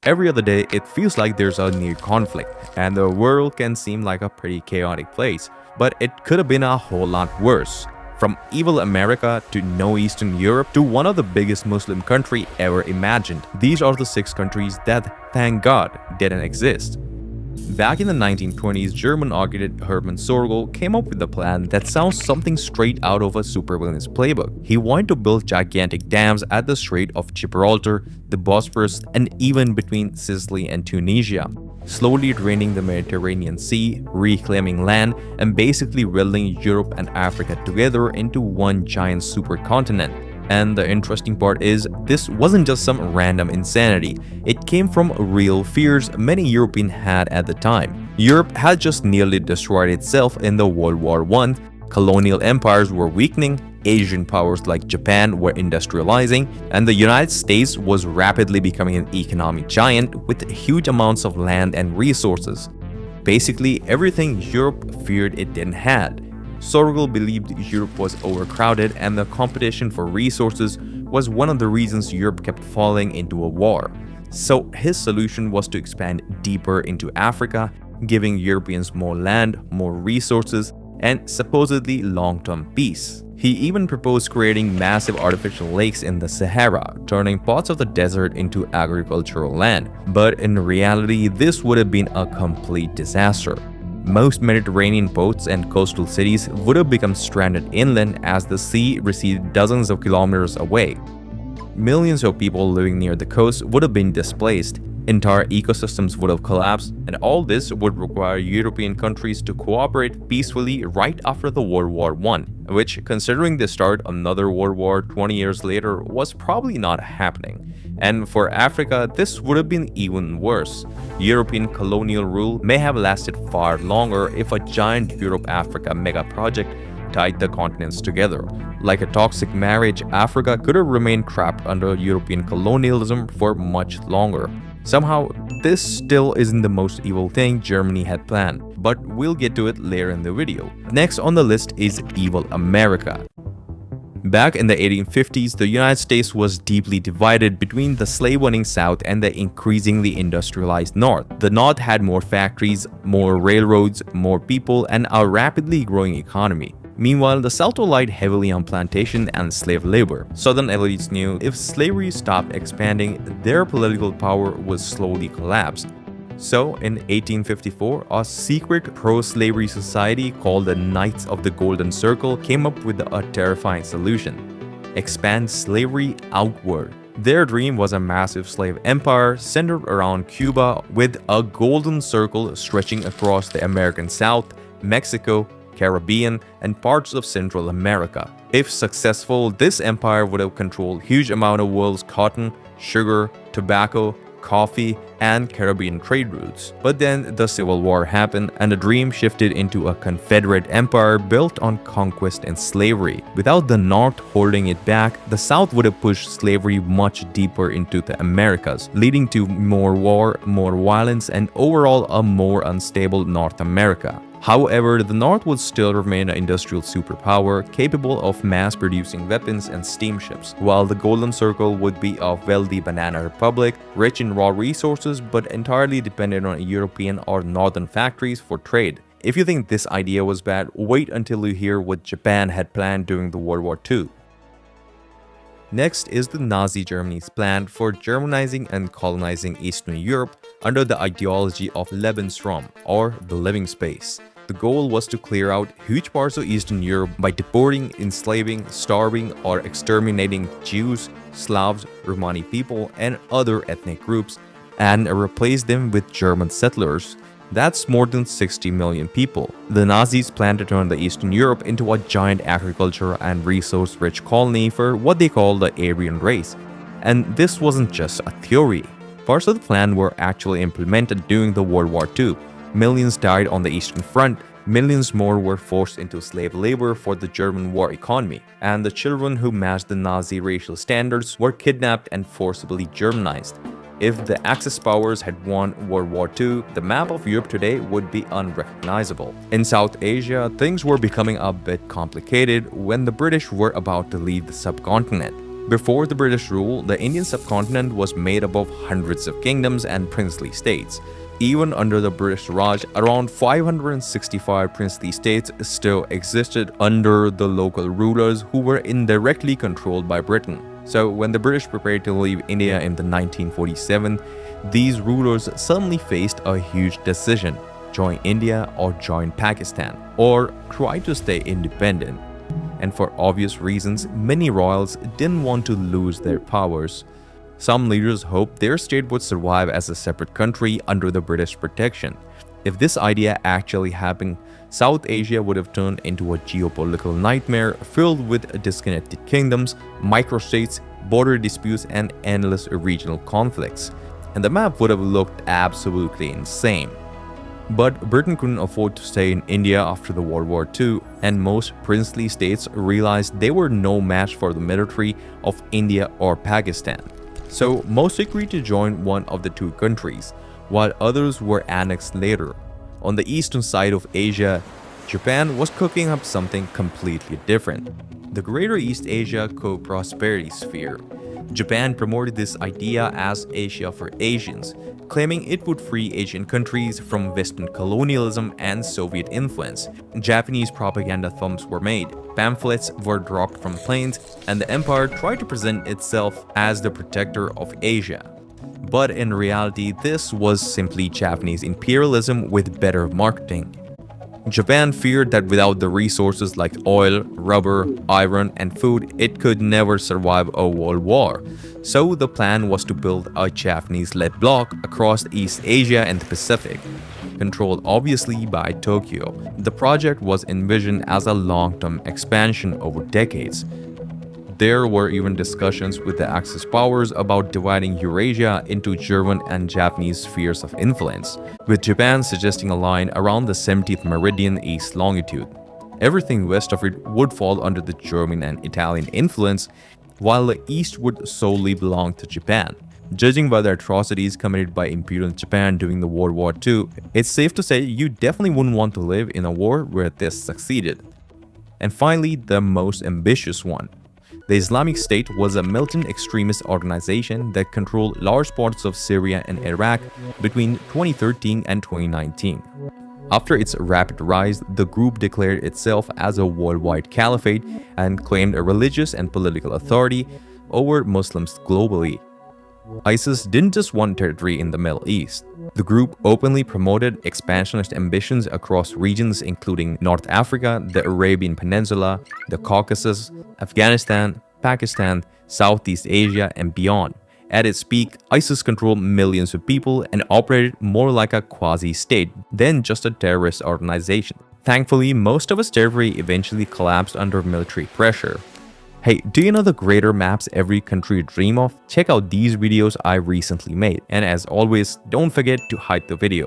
Every other day, it feels like there's a new conflict, and the world can seem like a pretty chaotic place. But it could have been a whole lot worse. From evil America to no Eastern Europe to one of the biggest Muslim country ever imagined. These are the 6 countries that, thank God, didn't exist. Back in the 1920s, German architect Hermann Sorgel came up with a plan that sounds something straight out of a supervillain's playbook. He wanted to build gigantic dams at the Strait of Gibraltar, the Bosphorus, and even between Sicily and Tunisia, slowly draining the Mediterranean Sea, reclaiming land, and basically welding Europe and Africa together into one giant supercontinent. And the interesting part is, this wasn't just some random insanity. It came from real fears many Europeans had at the time. Europe had just nearly destroyed itself in the World War I, colonial empires were weakening, Asian powers like Japan were industrializing, and the United States was rapidly becoming an economic giant with huge amounts of land and resources. Basically, everything Europe feared it didn't have. Sorgel believed Europe was overcrowded and the competition for resources was one of the reasons Europe kept falling into a war. So his solution was to expand deeper into Africa, giving Europeans more land, more resources, and supposedly long-term peace. He even proposed creating massive artificial lakes in the Sahara, turning parts of the desert into agricultural land. But in reality, this would have been a complete disaster. Most Mediterranean ports and coastal cities would have become stranded inland as the sea receded dozens of kilometers away. Millions of people living near the coast would have been displaced, entire ecosystems would have collapsed, and all this would require European countries to cooperate peacefully right after the World War I, which, considering the start of another World War 20 years later, was probably not happening. And for Africa, this would have been even worse. European colonial rule may have lasted far longer if a giant Europe-Africa mega project tied the continents together. Like a toxic marriage, Africa could have remained trapped under European colonialism for much longer. Somehow, this still isn't the most evil thing Germany had planned, but we'll get to it later in the video. Next on the list is evil America. Back in the 1850s, the United States was deeply divided between the slave-owning South and the increasingly industrialized North. The North had more factories, more railroads, more people, and a rapidly growing economy. Meanwhile, the South relied heavily on plantation and slave labor. Southern elites knew if slavery stopped expanding, their political power would slowly collapse. So, in 1854, a secret pro-slavery society called the Knights of the Golden Circle came up with a terrifying solution: expand slavery outward. Their dream was a massive slave empire centered around Cuba with a golden circle stretching across the American South, Mexico, Caribbean, and parts of Central America. If successful, this empire would have controlled huge amount of world's cotton, sugar, tobacco, coffee, and Caribbean trade routes. But then the Civil War happened and the dream shifted into a Confederate empire built on conquest and slavery. Without the North holding it back, the South would have pushed slavery much deeper into the Americas, leading to more war, more violence, and overall a more unstable North America. However, the North would still remain an industrial superpower capable of mass-producing weapons and steamships, while the Golden Circle would be a wealthy banana republic, rich in raw resources but entirely dependent on European or Northern factories for trade. If you think this idea was bad, wait until you hear what Japan had planned during the World War II. Next is the Nazi Germany's plan for Germanizing and colonizing Eastern Europe under the ideology of Lebensraum, or the living space. The goal was to clear out huge parts of Eastern Europe by deporting, enslaving, starving, or exterminating Jews, Slavs, Romani people, and other ethnic groups, and replace them with German settlers. That's more than 60 million people. The Nazis planned to turn the Eastern Europe into a giant agriculture and resource-rich colony for what they call the Aryan race. And this wasn't just a theory. Parts of the plan were actually implemented during the World War II. Millions died on the Eastern Front, millions more were forced into slave labor for the German war economy, and the children who matched the Nazi racial standards were kidnapped and forcibly Germanized. If the Axis powers had won World War II, the map of Europe today would be unrecognizable. In South Asia, things were becoming a bit complicated when the British were about to leave the subcontinent. Before the British rule, the Indian subcontinent was made up of hundreds of kingdoms and princely states. Even under the British Raj, around 565 princely states still existed under the local rulers who were indirectly controlled by Britain. So when the British prepared to leave India in the 1947, these rulers suddenly faced a huge decision: join India or join Pakistan, or try to stay independent. And for obvious reasons, many royals didn't want to lose their powers. Some leaders hoped their state would survive as a separate country under the British protection. If this idea actually happened, South Asia would have turned into a geopolitical nightmare filled with disconnected kingdoms, microstates, border disputes, and endless regional conflicts. And the map would have looked absolutely insane. But Britain couldn't afford to stay in India after the World War II, and most princely states realized they were no match for the military of India or Pakistan. So most agreed to join one of the two countries, while others were annexed later. On the eastern side of Asia, Japan was cooking up something completely different: the Greater East Asia Co-Prosperity Sphere. Japan promoted this idea as Asia for Asians, claiming it would free Asian countries from Western colonialism and Soviet influence. Japanese propaganda films were made, pamphlets were dropped from planes, and the empire tried to present itself as the protector of Asia. But in reality, this was simply Japanese imperialism with better marketing. Japan feared that without the resources like oil, rubber, iron, and food, it could never survive a world war. So the plan was to build a Japanese-led bloc across East Asia and the Pacific, controlled obviously by Tokyo. The project was envisioned as a long-term expansion over decades. There were even discussions with the Axis powers about dividing Eurasia into German and Japanese spheres of influence, with Japan suggesting a line around the 70th meridian east longitude. Everything west of it would fall under the German and Italian influence, while the east would solely belong to Japan. Judging by the atrocities committed by Imperial Japan during the World War II, it's safe to say you definitely wouldn't want to live in a war where this succeeded. And finally, the most ambitious one. The Islamic State was a militant extremist organization that controlled large parts of Syria and Iraq between 2013 and 2019. After its rapid rise, the group declared itself as a worldwide caliphate and claimed a religious and political authority over Muslims globally. ISIS didn't just want territory in the Middle East. The group openly promoted expansionist ambitions across regions including North Africa, the Arabian Peninsula, the Caucasus, Afghanistan, Pakistan, Southeast Asia, and beyond. At its peak, ISIS controlled millions of people and operated more like a quasi-state than just a terrorist organization. Thankfully, most of its territory eventually collapsed under military pressure. Hey, do you know the greater maps every country dream of? Check out these videos I recently made. And as always, don't forget to hide the video.